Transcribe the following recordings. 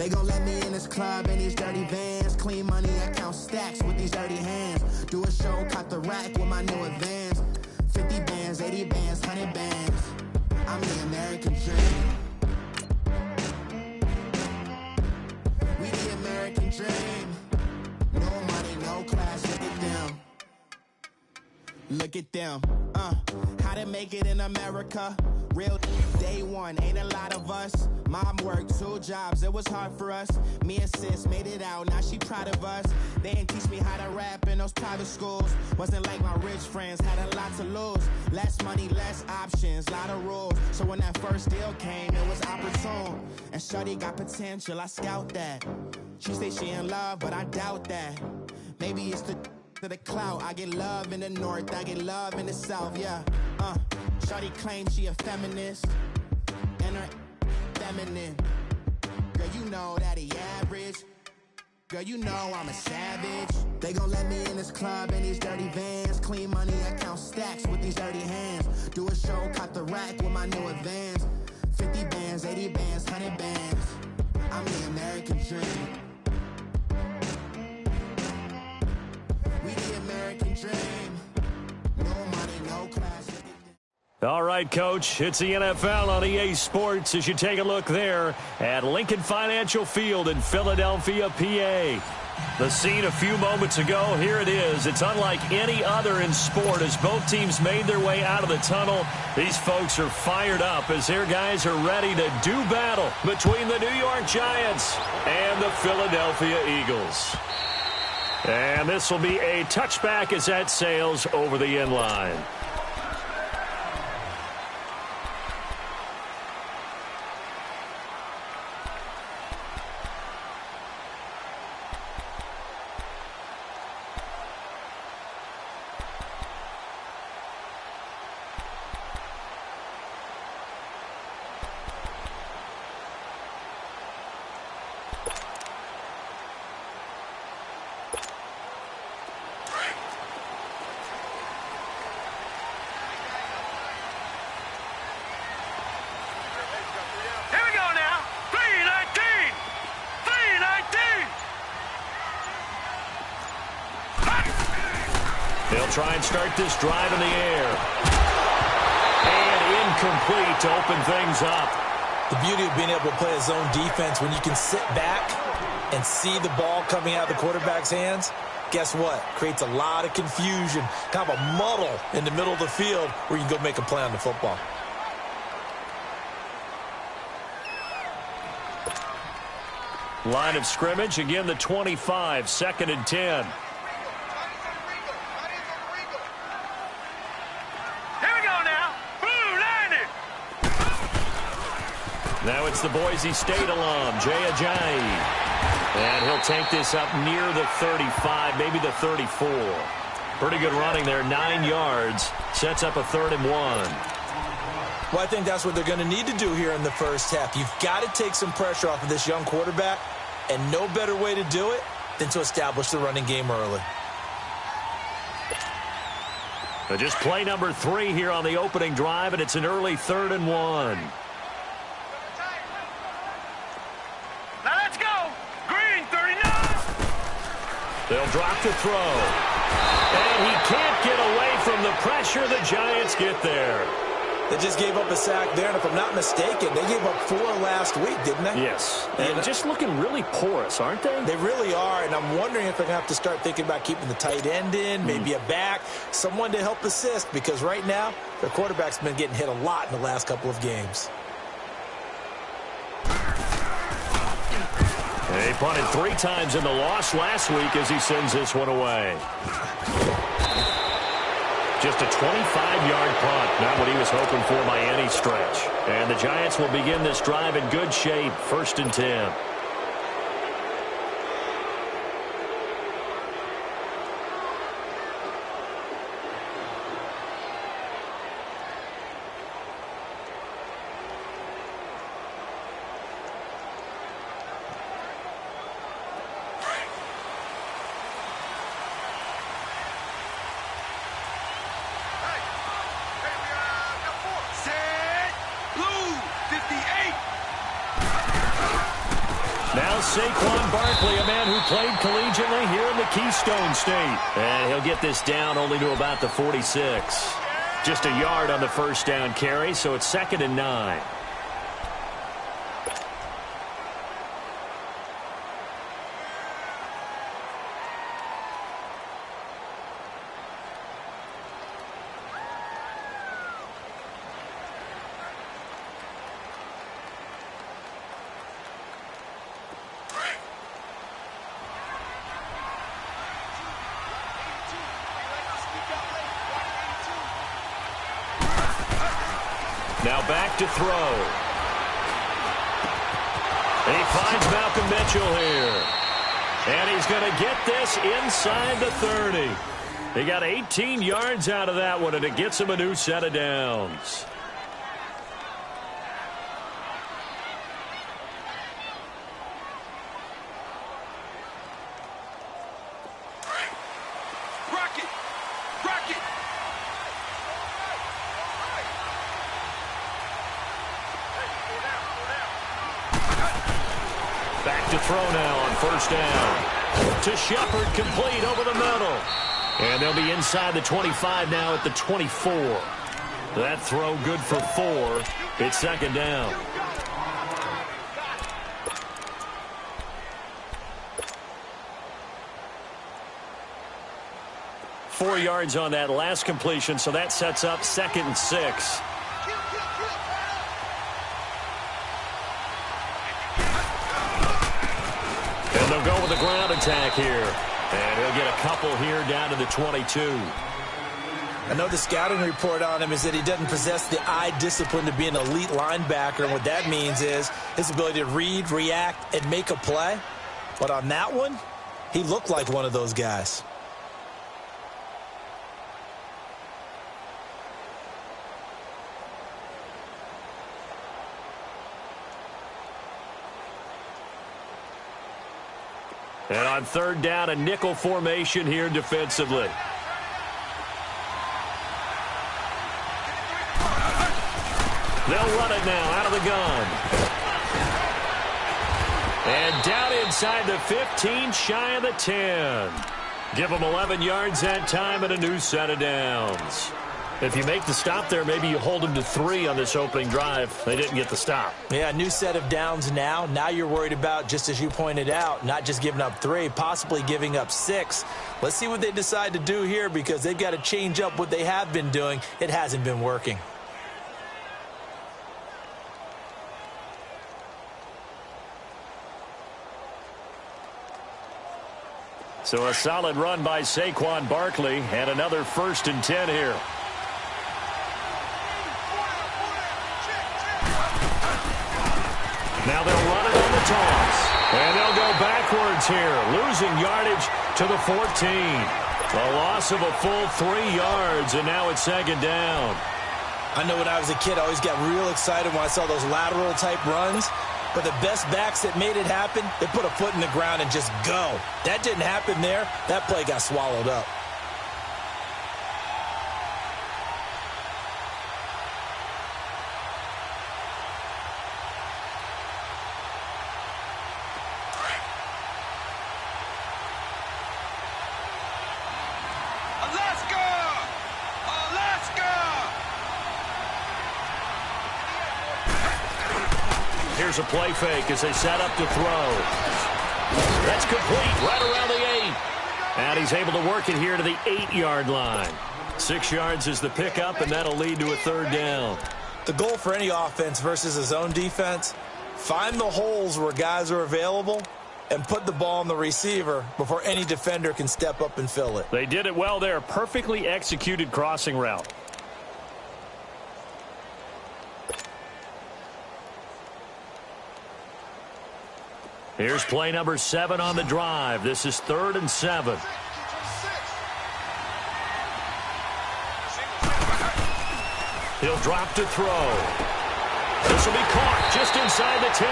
They gon' let me in this club in these dirty vans. Clean money, I count stacks with these dirty hands. Do a show, caught the rack with my new advance. 50 bands, 80 bands, 100 bands. I'm the American dream. We the American dream. No money, no class, look at them. Look at them, how to make it in America. Real day one, ain't a lot of us. Mom worked 2 jobs, it was hard for us. Me and sis made it out, now she proud of us. They didn't teach me how to rap in those private schools. Wasn't like my rich friends, had a lot to lose. Less money, less options, lot of rules. So when that first deal came, it was opportune. And shorty got potential, I scout that. She say she in love, but I doubt that. Maybe it's to the clout. I get love in the north, I get love in the south, yeah. Shorty claims she a feminist, and her feminine. Girl, you know that he average. Girl, you know I'm a savage. They gon' let me in this club in these dirty vans. Clean money, I count stacks with these dirty hands. Do a show, caught the rack with my new advance. 50 bands, 80 bands, 100 bands. I'm the American dream. We the American dream. No money, no class. All right, Coach, it's the NFL on EA Sports as you take a look there at Lincoln Financial Field in Philadelphia, PA. The scene a few moments ago, here it is. It's unlike any other in sport as both teams made their way out of the tunnel. These folks are fired up as their guys are ready to do battle between the New York Giants and the Philadelphia Eagles. And this will be a touchback as that sails over the end line. They'll try and start this drive in the air. And incomplete to open things up. The beauty of being able to play a zone defense when you can sit back and see the ball coming out of the quarterback's hands, guess what? Creates a lot of confusion, kind of a muddle in the middle of the field where you can go make a play on the football. Line of scrimmage, again the 25, 2nd and 10. Now it's the Boise State alum, Jay Ajayi. And he'll take this up near the 35, maybe the 34. Pretty good running there, 9 yards. Sets up a 3rd and 1. Well, I think that's what they're going to need to do here in the first half. You've got to take some pressure off of this young quarterback, and no better way to do it than to establish the running game early. But just play number 3 here on the opening drive, and it's an early 3rd and 1. They'll drop the throw. And he can't get away from the pressure. The Giants get there. They just gave up a sack there, and if I'm not mistaken, they gave up 4 last week, didn't they? Yes. And just looking really porous, aren't they? They really are, and I'm wondering if they're going to have to start thinking about keeping the tight end in, maybe a back, someone to help assist, because right now, their quarterback's been getting hit a lot in the last couple of games. They punted 3 times in the loss last week as he sends this one away. Just a 25-yard punt, not what he was hoping for by any stretch. And the Giants will begin this drive in good shape, 1st and 10. Now Saquon Barkley, a man who played collegiately here in the Keystone State. And he'll get this down only to about the 46. Just a yard on the first down carry, so it's 2nd and 9. Now back to throw. He finds Malcolm Mitchell here. And he's going to get this inside the 30. He got 18 yards out of that one, and it gets him a new set of downs. Back to throw now on first down. To Shepard, complete over the middle. And they'll be inside the 25 now at the 24. That throw good for 4. It's 2nd down. Four yards on that last completion, so that sets up 2nd and 6. And they'll go with the ground attack here. And he'll get a couple here down to the 22. I know the scouting report on him is that he doesn't possess the eye discipline to be an elite linebacker. And what that means is his ability to read, react, and make a play. But on that one, he looked like one of those guys. And on 3rd down, a nickel formation here defensively. They'll run it now out of the gun. And down inside the 15, shy of the 10. Give them 11 yards that time and a new set of downs. If you make the stop there, maybe you hold them to 3 on this opening drive. They didn't get the stop. Yeah, new set of downs now. Now you're worried about, just as you pointed out, not just giving up 3, possibly giving up 6. Let's see what they decide to do here, because they've got to change up what they have been doing. It hasn't been working. So a solid run by Saquon Barkley, and another 1st and 10 here. Now they'll run it on the toss. And they'll go backwards here, losing yardage to the 14. A loss of a full 3 yards, and now it's 2nd down. I know when I was a kid, I always got real excited when I saw those lateral-type runs. But the best backs that made it happen, they put a foot in the ground and just go. That didn't happen there. That play got swallowed up. Here's a play fake as they set up to throw. That's complete right around the 8. And he's able to work it here to the 8-yard line. 6 yards is the pickup, and that'll lead to a 3rd down. The goal for any offense versus a zone defense, find the holes where guys are available and put the ball on the receiver before any defender can step up and fill it. They did it well there. Perfectly executed crossing route. Here's play number 7 on the drive. This is 3rd and 7. He'll drop to throw. This will be caught just inside the 10.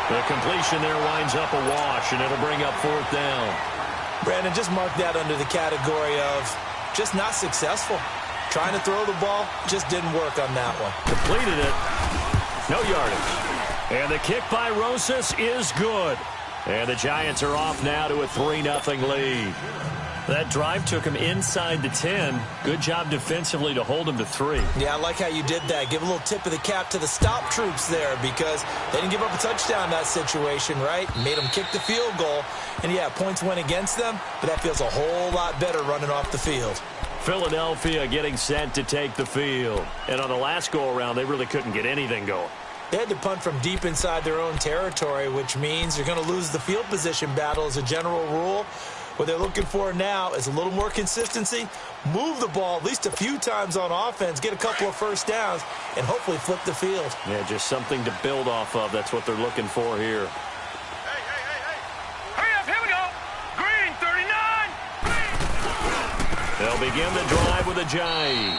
The completion there winds up a wash, and it'll bring up 4th down. Brandon, just mark that under the category of just not successful. Trying to throw the ball just didn't work on that one. Completed it. No yardage. And the kick by Rosas is good. And the Giants are off now to a 3-0 lead. That drive took him inside the 10. Good job defensively to hold him to 3. Yeah, I like how you did that. Give a little tip of the cap to the stop troops there because they didn't give up a touchdown in that situation, right? Made them kick the field goal. And, yeah, points went against them, but that feels a whole lot better running off the field. Philadelphia getting set to take the field. And on the last go-around, they really couldn't get anything going. They had to punt from deep inside their own territory, which means you're going to lose the field position battle as a general rule. What they're looking for now is a little more consistency, move the ball at least a few times on offense, get a couple of first downs, and hopefully flip the field. Yeah, just something to build off of. That's what they're looking for here. Hey. Hurry up, here we go. Green, 39. Green. They'll begin the drive with a Jai.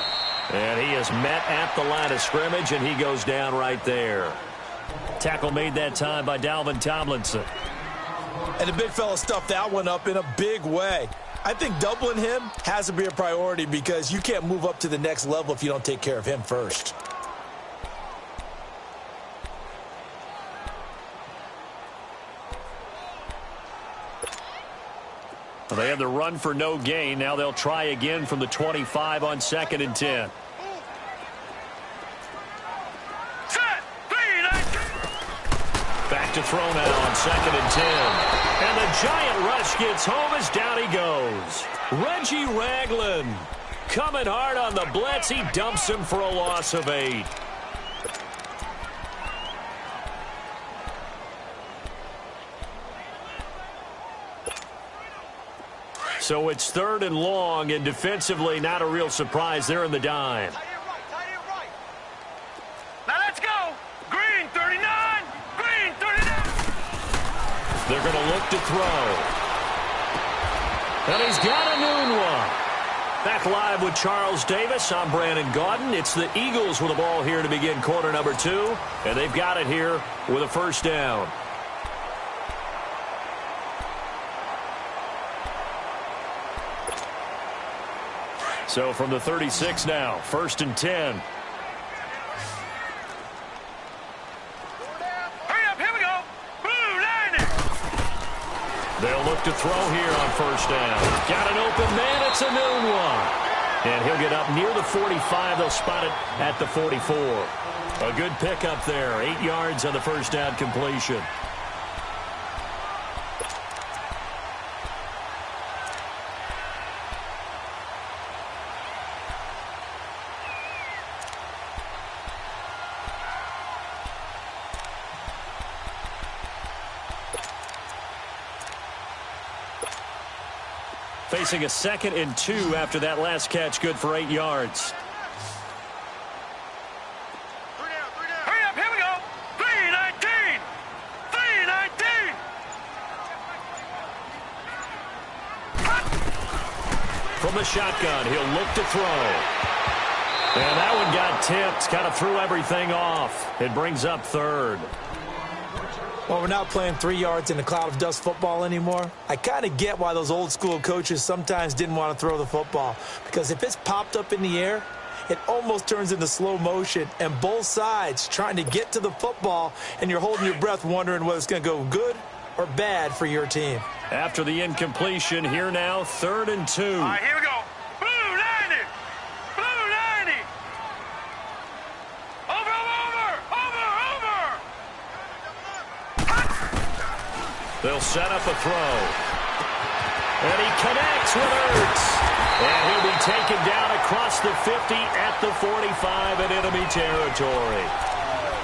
And he is met at the line of scrimmage, and he goes down right there. Tackle made that time by Dalvin Tomlinson. And the big fella stuffed that one up in a big way. I think doubling him has to be a priority because you can't move up to the next level if you don't take care of him first. Well, they have the run for no gain. Now they'll try again from the 25 on 2nd and 10. Back to throw now on 2nd and 10. And the giant rush gets home as down he goes. Reggie Ragland coming hard on the blitz. He dumps him for a loss of 8. So it's 3rd and long, and defensively not a real surprise. They're in the dime. Tight it right. Now let's go. Green, 39. Green, 39. They're going to look to throw. And he's got a noon one. Back live with Charles Davis. I'm Brandon Gaudin. It's the Eagles with the ball here to begin quarter number 2. And they've got it here with a first down. So from the 36 now, 1st and 10. Hurry up, here we go. Blue line. They'll look to throw here on 1st down. Got an open man. It's a noon one. And he'll get up near the 45. They'll spot it at the 44. A good pickup there. 8 yards on the first down completion. Facing a 2nd and 2 after that last catch. Good for 8 yards. Hurry up, here we go. 319. 319. From the shotgun, he'll look to throw. And that one got tipped. Kind of threw everything off. It brings up 3rd. Well, we're not playing 3 yards in a cloud of dust football anymore. I kind of get why those old school coaches sometimes didn't want to throw the football. Because if it's popped up in the air, it almost turns into slow motion. And both sides trying to get to the football, and you're holding your breath wondering whether it's going to go good or bad for your team. After the incompletion, here now, 3rd and 2. All right, here we go. Blue 90. Blue 90. Over. They'll set up a throw. And he connects with Ertz. And he'll be taken down across the 50 at the 45 in enemy territory.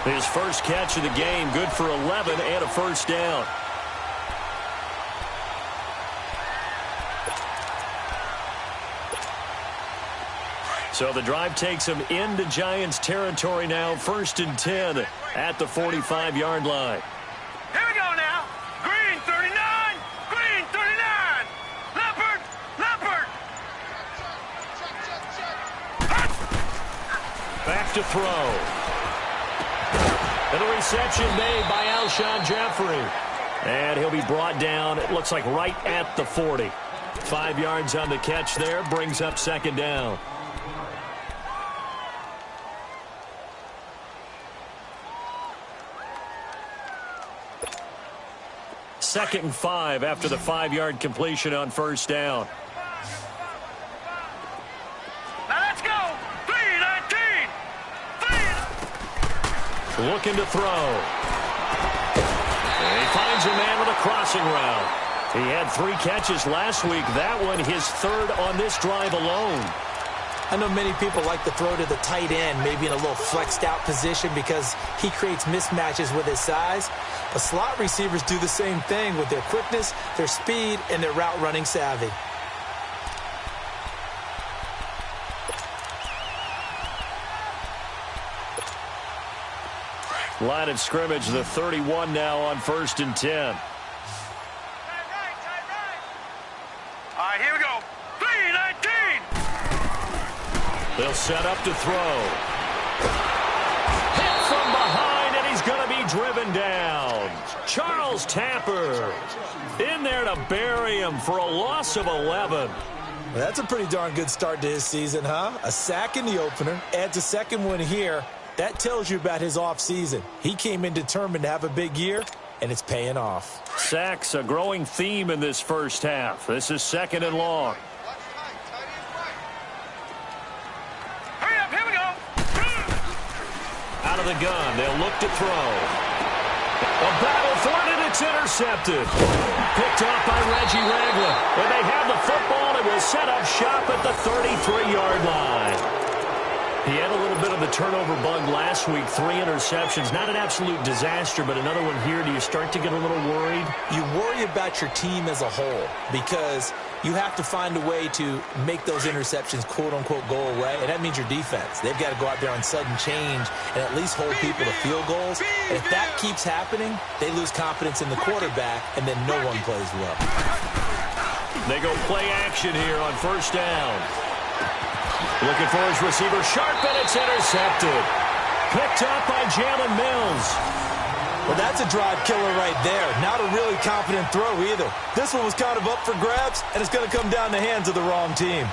His first catch of the game, good for 11 and a first down. So the drive takes him into Giants territory now. 1st and 10 at the 45-yard line. Here we go now. Green 39. Green 39. Leopard. Back to throw. And the reception made by Alshon Jeffrey. And he'll be brought down, it looks like right at the 40. 5 yards on the catch there, brings up 2nd down. 2nd and 5 after the 5-yard completion on first down. Now let's go. 3-19. Looking to throw. And he finds a man with a crossing route. He had 3 catches last week. That one his 3rd on this drive alone. I know many people like to throw to the tight end, maybe in a little flexed out position because he creates mismatches with his size. But slot receivers do the same thing with their quickness, their speed, and their route running savvy. Line of scrimmage, the 31 now on 1st and 10. All right, here we go. 3-19. They'll set up to throw. Hit from behind, and he's going to be driven down. Charles Tapper in there to bury him for a loss of 11. Well, that's a pretty darn good start to his season, huh? A sack in the opener, adds a 2nd one here. That tells you about his offseason. He came in determined to have a big year, and it's paying off. Sacks, a growing theme in this first half. This is 2nd and long. Hurry up, here we go. Out of the gun, they'll look to throw. A battle for it, and it's intercepted. Picked off by Reggie Ragland. When they have the football, it will set up shop at the 33-yard line. He had a little bit of the turnover bug last week, 3 interceptions. Not an absolute disaster, but another one here. Do you start to get a little worried? You worry about your team as a whole because you have to find a way to make those interceptions, quote-unquote, go away, and that means your defense. They've got to go out there on sudden change and at least hold people to field goals. And if that keeps happening, they lose confidence in the quarterback, and then no one plays well. They go play action here on first down. Looking for his receiver, sharp, and it's intercepted. Picked up by Jalen Mills. Well, that's a drive killer right there. Not a really confident throw either. This one was kind of up for grabs, and it's going to come down the hands of the wrong team.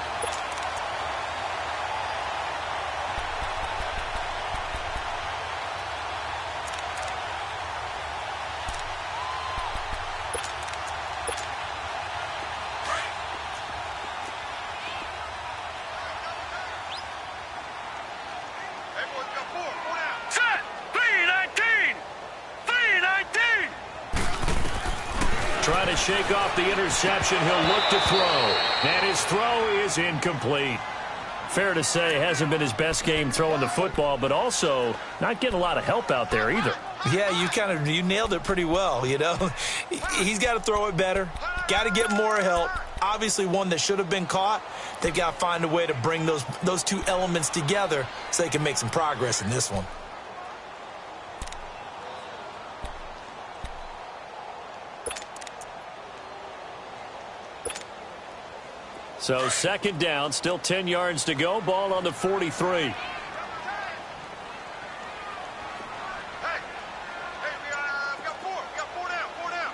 Trying to shake off the interception. He'll look to throw. And his throw is incomplete. Fair to say, hasn't been his best game throwing the football, but also not getting a lot of help out there either. Yeah, you nailed it pretty well, you know. He's got to throw it better. Got to get more help. Obviously one that should have been caught. They've got to find a way to bring those two elements together so they can make some progress in this one. So 2nd down, still 10 yards to go. Ball on the 43. We got 4 down.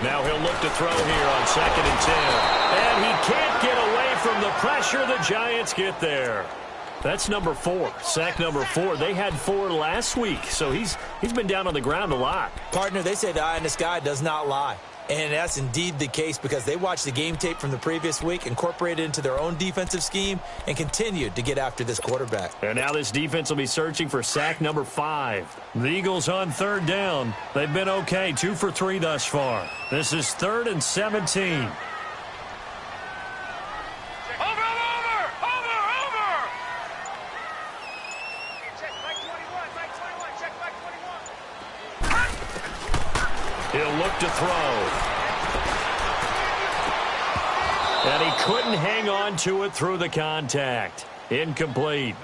Now he'll look to throw here on 2nd and 10. And he can't get away from the pressure. The Giants get there. That's number 4, sack number 4. They had 4 last week, so he's been down on the ground a lot. Partner, they say the eye in the sky does not lie. And that's indeed the case because they watched the game tape from the previous week, incorporated it into their own defensive scheme, and continued to get after this quarterback. And now this defense will be searching for sack number 5. The Eagles on 3rd down. They've been okay, 2 for 3 thus far. This is 3rd and 17. He'll look to throw. And he couldn't hang on to it through the contact. Incomplete.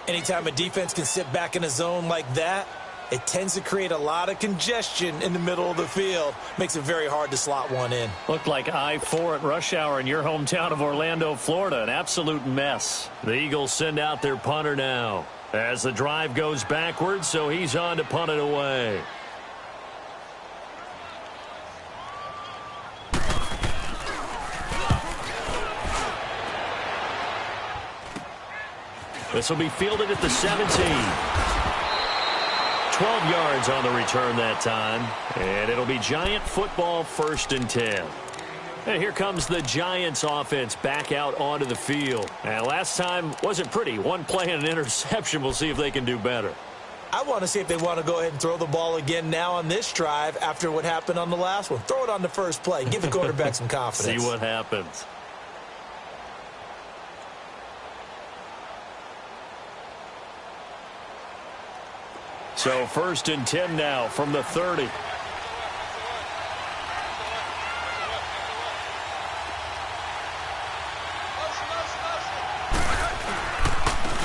Anytime a defense can sit back in a zone like that, it tends to create a lot of congestion in the middle of the field. Makes it very hard to slot one in. Looked like I-4 at rush hour in your hometown of Orlando, Florida. An absolute mess. The Eagles send out their punter now as the drive goes backwards, so he's on to punt it away. This will be fielded at the 17. 12 yards on the return that time. And it'll be Giant football, 1st and 10. And here comes the Giants offense back out onto the field. And last time wasn't pretty. One play and an interception. We'll see if they can do better. I want to see if they want to go ahead and throw the ball again now on this drive after what happened on the last one. Throw it on the first play. Give the quarterback some confidence. See what happens. So 1st and 10 now from the 30.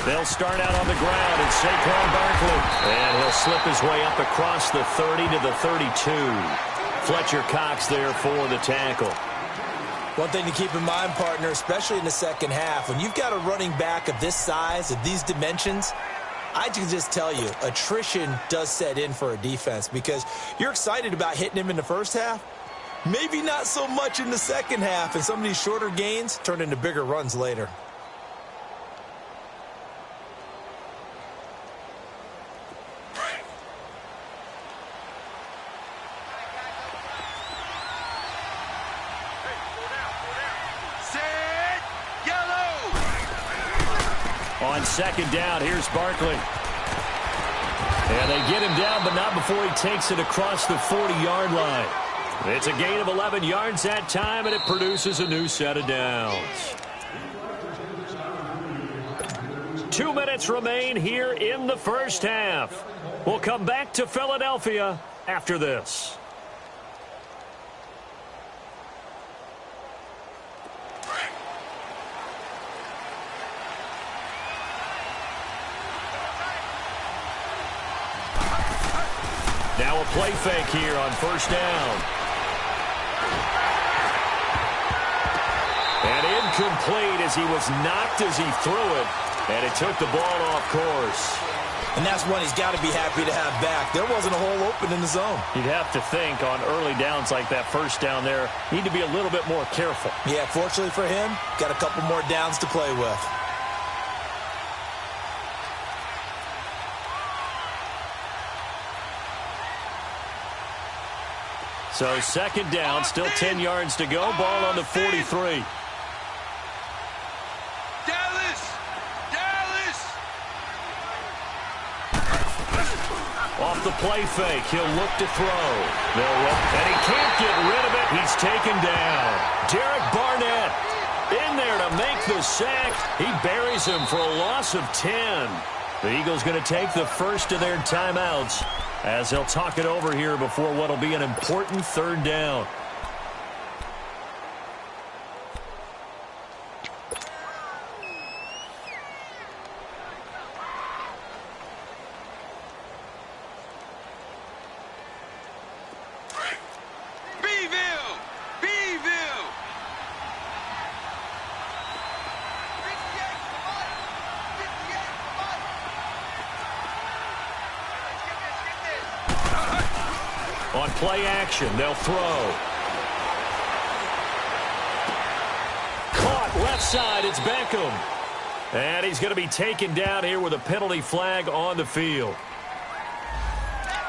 They'll start out on the ground, and Saquon Barkley. And he'll slip his way up across the 30 to the 32. Fletcher Cox there for the tackle. One thing to keep in mind, partner, especially in the second half, when you've got a running back of this size, of these dimensions, I can just tell you, attrition does set in for a defense because you're excited about hitting him in the first half. Maybe not so much in the second half, and some of these shorter gains turn into bigger runs later. On 2nd down, here's Barkley. And they get him down, but not before he takes it across the 40-yard line. It's a gain of 11 yards that time, and it produces a new set of downs. 2 minutes remain here in the first half. We'll come back to Philadelphia after this. Now a play fake here on 1st down. And incomplete as he was knocked as he threw it. And it took the ball off course. And that's one he's got to be happy to have back. There wasn't a hole open in the zone. You'd have to think on early downs like that 1st down there, need to be a little bit more careful. Yeah, fortunately for him, got a couple more downs to play with. So 2nd down, still 10 yards to go. Ball on the 43. Dallas! Off the play fake, he'll look to throw. And he can't get rid of it. He's taken down. Derek Barnett in there to make the sack. He buries him for a loss of 10. The Eagles going to take the first of their timeouts as they'll talk it over here before what will be an important 3rd down. On play action, they'll throw. Caught left side, it's Beckham. And he's going to be taken down here with a penalty flag on the field.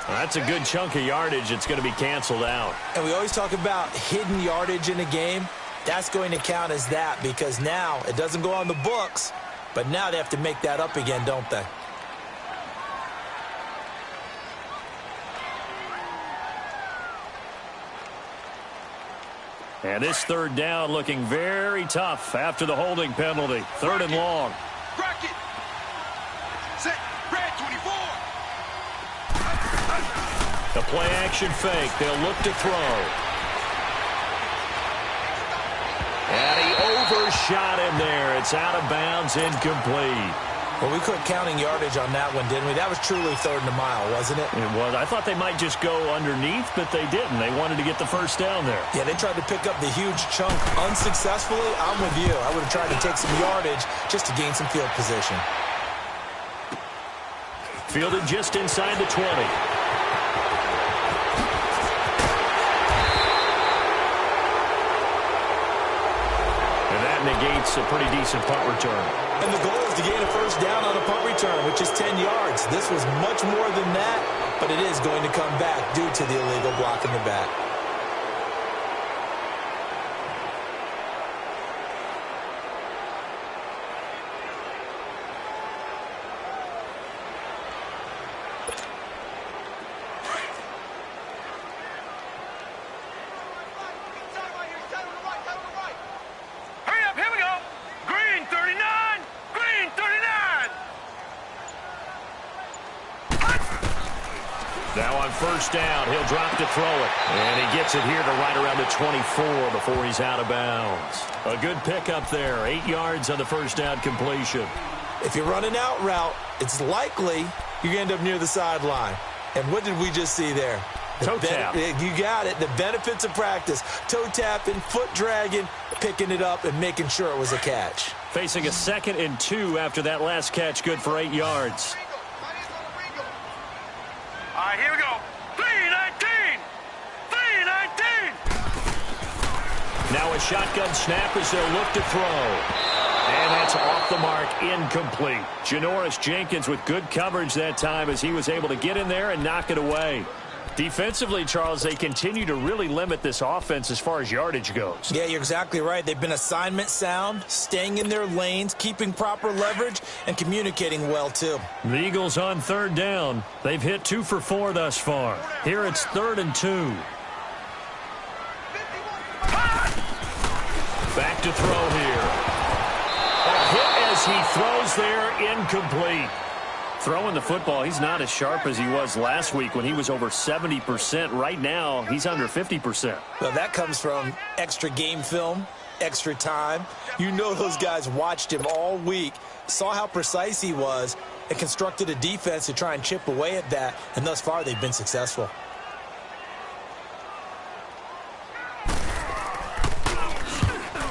That's a good chunk of yardage. It's going to be canceled out. And we always talk about hidden yardage in a game. That's going to count as that because now it doesn't go on the books, but now they have to make that up again, don't they? And this 3rd down looking very tough after the holding penalty. 3rd and long. Bracket. Set. Red 24. The play action fake. They'll look to throw. And he overshot him there. It's out of bounds, incomplete. Well, we quit counting yardage on that one, didn't we? That was truly 3rd and a mile, wasn't it? It was. I thought they might just go underneath, but they didn't. They wanted to get the first down there. Yeah, they tried to pick up the huge chunk unsuccessfully. I'm with you. I would have tried to take some yardage just to gain some field position. Fielded just inside the 20. And that negates That's a pretty decent punt return. And the goal is to gain a first down on a punt return, which is 10 yards. This was much more than that, but it is going to come back due to the illegal block in the back. Now on first down, he'll drop to throw it. And he gets it here to right around the 24 before he's out of bounds. A good pickup there. 8 yards on the first down completion. If you're running out route, it's likely you're going to end up near the sideline. And what did we just see there? Toe tap. You got it. The benefits of practice. Toe tapping, foot dragging, picking it up, and making sure it was a catch. Facing a 2nd and 2 after that last catch, good for 8 yards. All right, here we go. 3-19. 3-19. Now a shotgun snap as they'll look to throw. And that's off the mark, incomplete. Janoris Jenkins with good coverage that time as he was able to get in there and knock it away. Defensively, Charles, they continue to really limit this offense as far as yardage goes. Yeah, you're exactly right. They've been assignment sound, staying in their lanes, keeping proper leverage, and communicating well, too. The Eagles on third down. They've hit 2 for 4 thus far. Here it's 3rd and 2. Back to throw here. A hit as he throws there, incomplete. Throwing the football, he's not as sharp as he was last week when he was over 70%. Right now, he's under 50%. Well, that comes from extra game film, extra time. You know those guys watched him all week, saw how precise he was, and constructed a defense to try and chip away at that, and thus far they've been successful.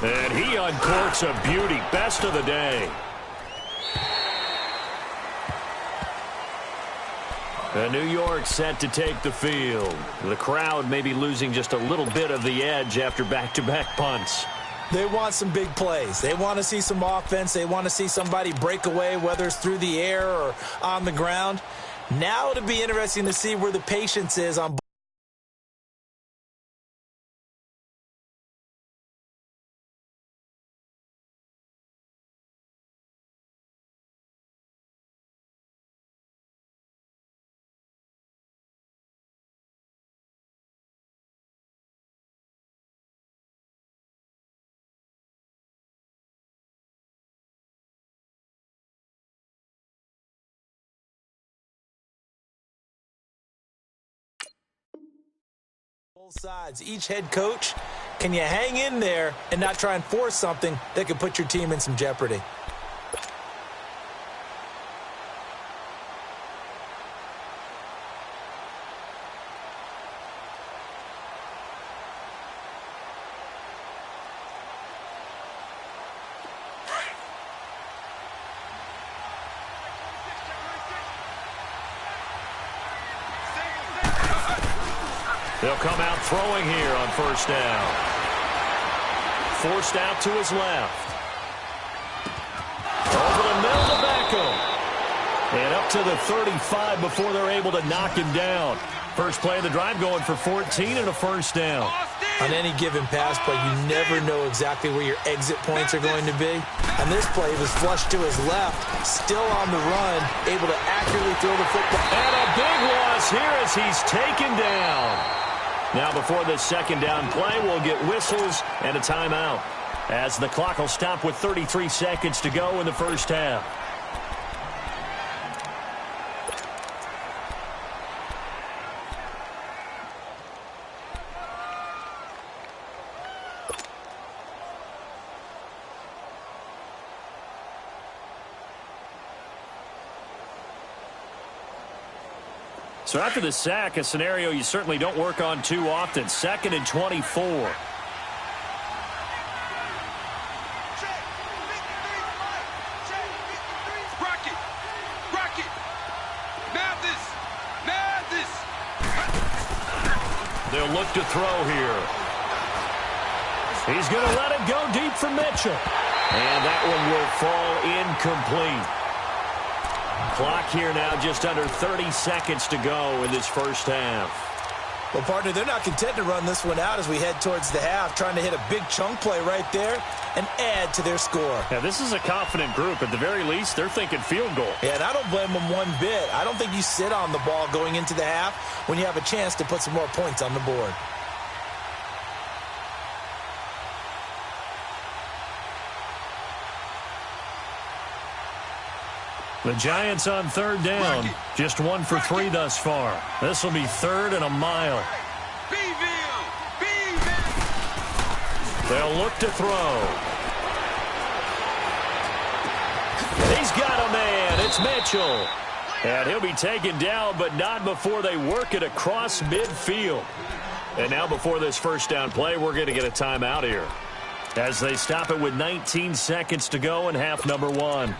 And he uncorks a beauty. Best of the day. And New York set to take the field. The crowd may be losing just a little bit of the edge after back-to-back punts. They want some big plays. They want to see some offense. They want to see somebody break away, whether it's through the air or on the ground. Now it'll be interesting to see where the patience is on both. Both sides, each head coach, can you hang in there and not try and force something that could put your team in some jeopardy? They'll come out throwing here on first down. Forced out to his left. Over the middle to Beckham. And up to the 35 before they're able to knock him down. First play of the drive going for 14 and a first down. On any given pass play, you never know exactly where your exit points are going to be. On this play, he was flushed to his left, still on the run, able to accurately throw the football. And a big loss here as he's taken down. Now before this second down play, we'll get whistles and a timeout, as the clock will stop with 33 seconds to go in the first half. So after the sack, a scenario you certainly don't work on too often. 2nd and 24. Rocket. Mathis. They'll look to throw here. He's going to let it go deep for Mitchell. And that one will fall incomplete. Clock here now just under 30 seconds to go in this first half. Well, partner, they're not content to run this one out as we head towards the half, trying to hit a big chunk play right there and add to their score. Yeah, this is a confident group. At the very least, they're thinking field goal. Yeah, and I don't blame them one bit. I don't think you sit on the ball going into the half when you have a chance to put some more points on the board. The Giants on third down. Just 1 for 3 thus far. This will be 3rd and a mile. They'll look to throw. He's got a man. It's Mitchell. And he'll be taken down, but not before they work it across midfield. And now before this first down play, we're going to get a timeout here, as they stop it with 19 seconds to go in half number 1.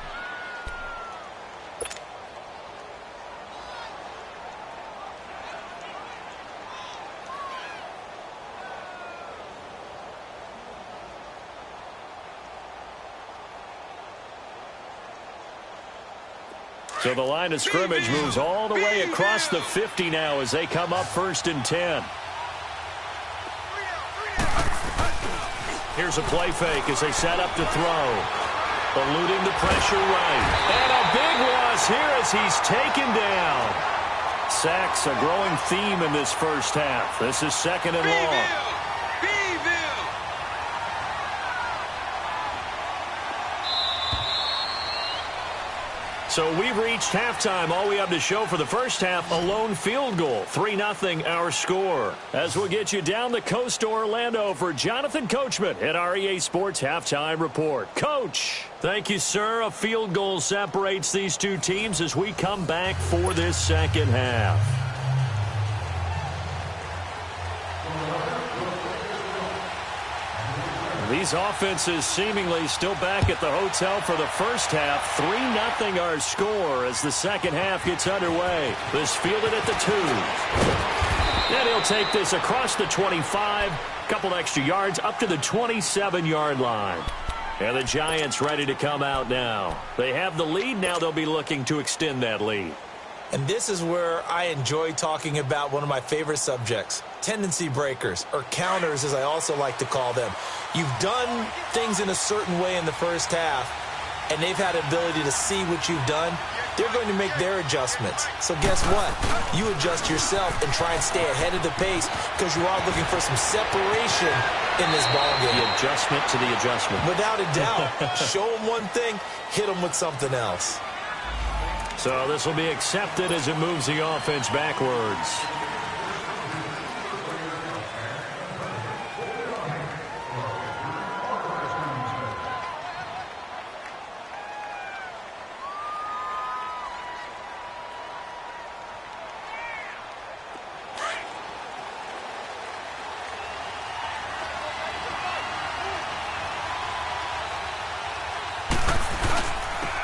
So the line of scrimmage moves all the way across the 50 now as they come up 1st and 10. Here's a play fake as they set up to throw. Eluding the pressure right. And a big loss here as he's taken down. Sacks a growing theme in this first half. This is 2nd and long. So we've reached halftime. All we have to show for the first half, a lone field goal. 3-0 our score. As we'll get you down the coast to Orlando for Jonathan Coachman at our EA Sports Halftime Report. Coach, thank you, sir. A field goal separates these two teams as we come back for this second half. These offenses seemingly still back at the hotel for the first half. 3-0 our score as the second half gets underway. This fielded at the 2. And he'll take this across the 25. Couple extra yards up to the 27-yard line. And the Giants ready to come out now. They have the lead. Now they'll be looking to extend that lead. And this is where I enjoy talking about one of my favorite subjects, tendency breakers, or counters as I also like to call them. You've done things in a certain way in the first half, and they've had the ability to see what you've done. They're going to make their adjustments. So guess what? You adjust yourself and try and stay ahead of the pace because you are looking for some separation in this ballgame. The adjustment to the adjustment. Without a doubt. Show them one thing, hit them with something else. So this will be accepted as it moves the offense backwards.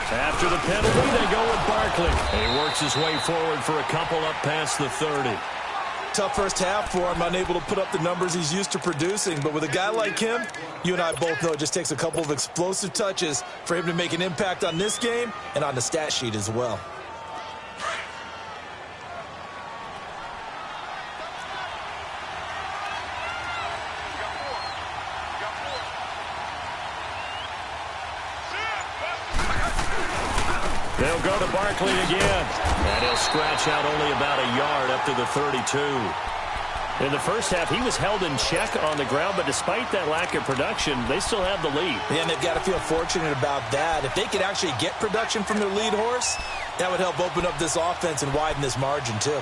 After the penalty, they go with Barkley. And he works his way forward for a couple up past the 30. Tough first half for him, unable to put up the numbers he's used to producing. But with a guy like him, you and I both know it just takes a couple of explosive touches for him to make an impact on this game and on the stat sheet as well. They'll go to Barkley again. And he'll scratch out only about a yard up to the 32. In the first half, he was held in check on the ground, but despite that lack of production, they still have the lead. Yeah, and they've got to feel fortunate about that. If they could actually get production from their lead horse, that would help open up this offense and widen this margin too.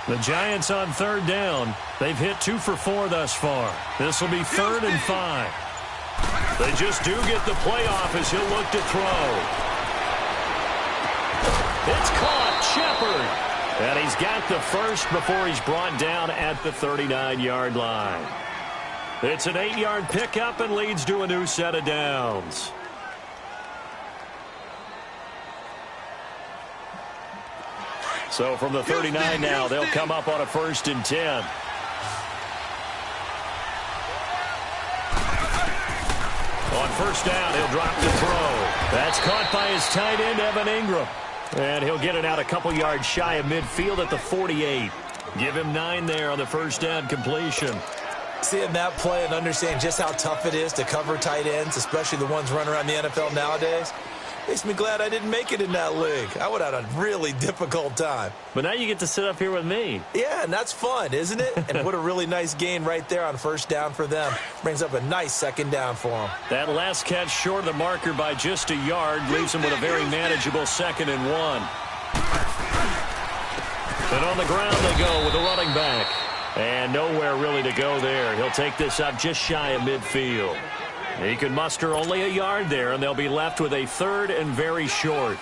The Giants on third down. They've hit 2 for 4 thus far. This will be 3rd and 5. They just do get the play off as he'll look to throw. It's caught. Shepard. And he's got the first before he's brought down at the 39-yard line. It's an 8-yard pickup and leads to a new set of downs. So from the 39 now, they'll come up on a 1st and 10. On 1st down, he'll drop the throw. That's caught by his tight end, Evan Ingram. And he'll get it out a couple yards shy of midfield at the 48. Give him 9 there on the 1st down completion. Seeing that play and understanding just how tough it is to cover tight ends, especially the ones running around the NFL nowadays, makes me glad I didn't make it in that league. I would have had a really difficult time. But now you get to sit up here with me. Yeah, and that's fun, isn't it? And what a really nice gain right there on 1st down for them. Brings up a nice 2nd down for them. That last catch short of the marker by just a yard leaves him with a very manageable 2nd and 1. And on the ground they go with the running back. And nowhere really to go there. He'll take this up just shy of midfield. He can muster only a yard there, and they'll be left with a 3rd and very short.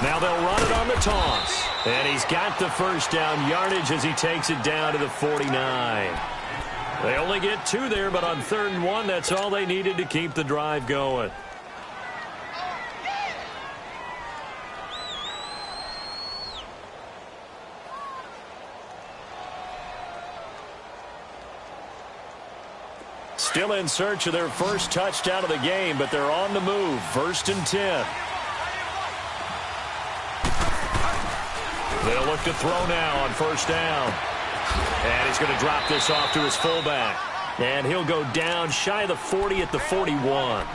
Now they'll run it on the toss. And he's got the 1st down yardage as he takes it down to the 49. They only get 2 there, but on 3rd and 1, that's all they needed to keep the drive going. Still in search of their first touchdown of the game, but they're on the move. 1st and 10. They'll look to throw now on 1st down. And he's going to drop this off to his fullback. And he'll go down shy of the 40 at the 41.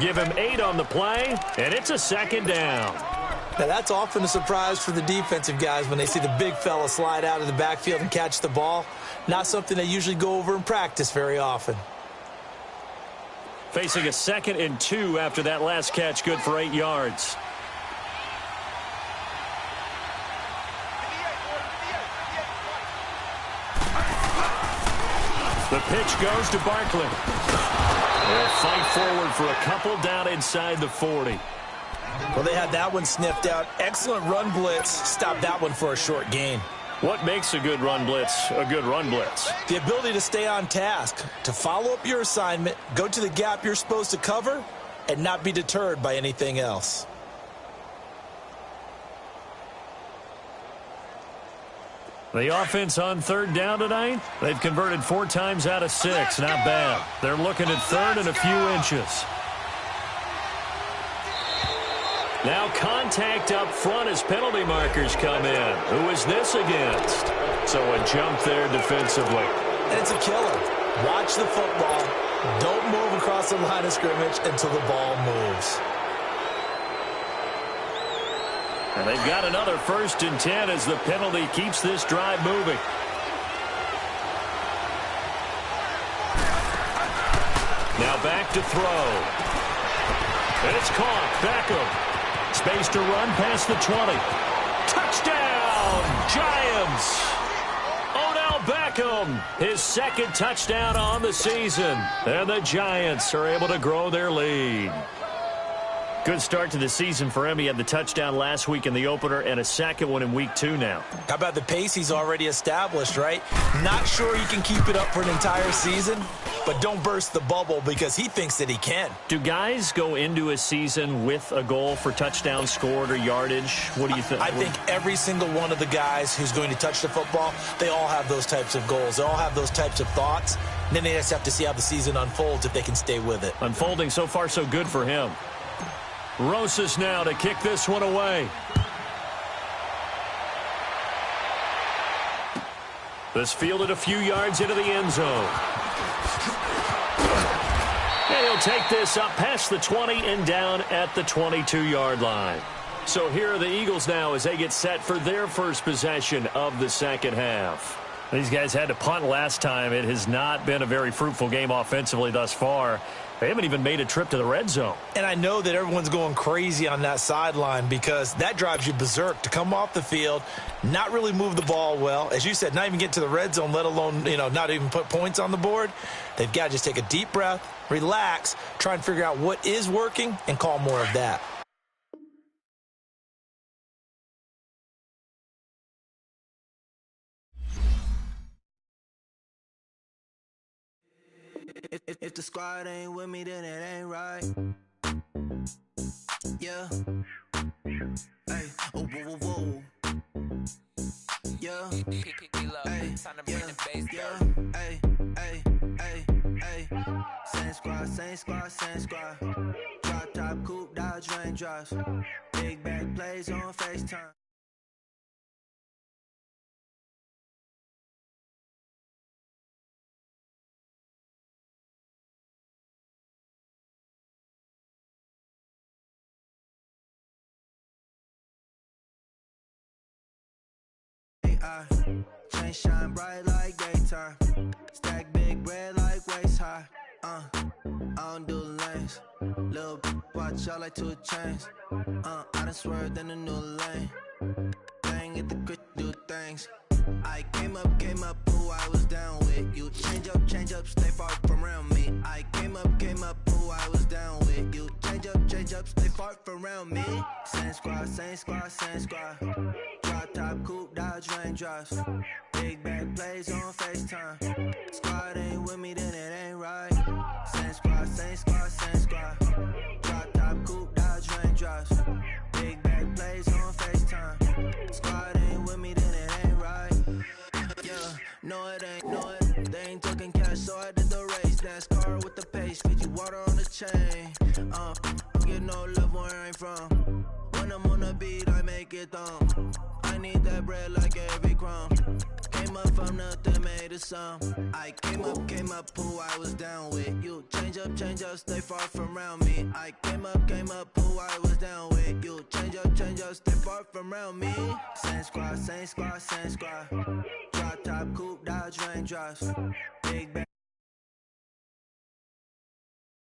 Give him 8 on the play, and it's a 2nd down. Now, that's often a surprise for the defensive guys when they see the big fella slide out of the backfield and catch the ball. Not something they usually go over in practice very often. Facing a 2nd and 2 after that last catch, good for 8 yards. The pitch goes to Barkley. They'll fight forward for a couple down inside the 40. Well, they had that one sniffed out. Excellent run blitz. Stopped that one for a short gain. What makes a good run blitz a good run blitz? The ability to stay on task, to follow up your assignment, go to the gap you're supposed to cover, and not be deterred by anything else. The offense on 3rd down tonight, they've converted 4 times out of 6. Not bad. They're looking at 3rd and a few inches. Now contact up front as penalty markers come in. Who is this against? So a jump there defensively. And it's a killer. Watch the football. Don't move across the line of scrimmage until the ball moves. And they've got another 1st and 10 as the penalty keeps this drive moving. Now back to throw. And it's caught. Beckham. Space to run past the 20. Touchdown, Giants. Odell Beckham, his 2nd touchdown on the season. And the Giants are able to grow their lead. Good start to the season for him. He had the touchdown last week in the opener and a 2nd one in week 2 now. How about the pace he's already established, right? Not sure he can keep it up for an entire season, but don't burst the bubble because he thinks that he can. Do guys go into a season with a goal for touchdowns scored or yardage? What do you think? I think every single one of the guys who's going to touch the football, they all have those types of goals. They all have those types of thoughts. And then they just have to see how the season unfolds if they can stay with it. Unfolding so far so good for him. Rosas now to kick this one away. This fielded a few yards into the end zone. And he'll take this up past the 20 and down at the 22-yard line. So here are the Eagles now as they get set for their first possession of the second half. These guys had to punt last time. It has not been a very fruitful game offensively thus far. They haven't even made a trip to the red zone. And I know that everyone's going crazy on that sideline because that drives you berserk to come off the field, not really move the ball well. As you said, not even get to the red zone, let alone, not even put points on the board. They've got to just take a deep breath, relax, try and figure out what is working, and call more of that. If the squad ain't with me, then it ain't right. Yeah. Hey. Oh, whoa, whoa, whoa. Yeah. Hey. Yeah. Hey. Hey. Hey. Hey. Same squad, same squad, same squad. Drop top, coupe, Dodge raindrops. Big back plays on FaceTime. Chain shine bright like daytime. Stack big bread like waist high. I don't do lanes. Little watch out like 2 chains. I done swerved in a new lane. Bang at the crit, do things. I came up, who I was down with. You change up, stay far from around me. I came up, who I was down with. You change up, stay far from around me. Same squad, same squad, same squad. Drop top, coupe, Dodge raindrops. Big back plays on FaceTime. Squad ain't with me, then it ain't right. Same squad, same squad, same squad. Drop top, coupe, Dodge raindrops. Big back plays on FaceTime. Squad ain't with me, then it ain't right. Yeah, no it ain't, no it. They ain't talking cash, so I did the race. NASCAR with the pace, feed you water on the chain. Get no love where I ain't from. When I'm on the beat, I make it thumb. I need that bread like every crumb. Came up from nothing, made a sum. I came up, who I was down with. You change up, stay far from around me. I came up, who I was down with. You change up, stay far from around me. Same squad, same squad, same squad. Drop top, coupe, Dodge raindrops. Big bang.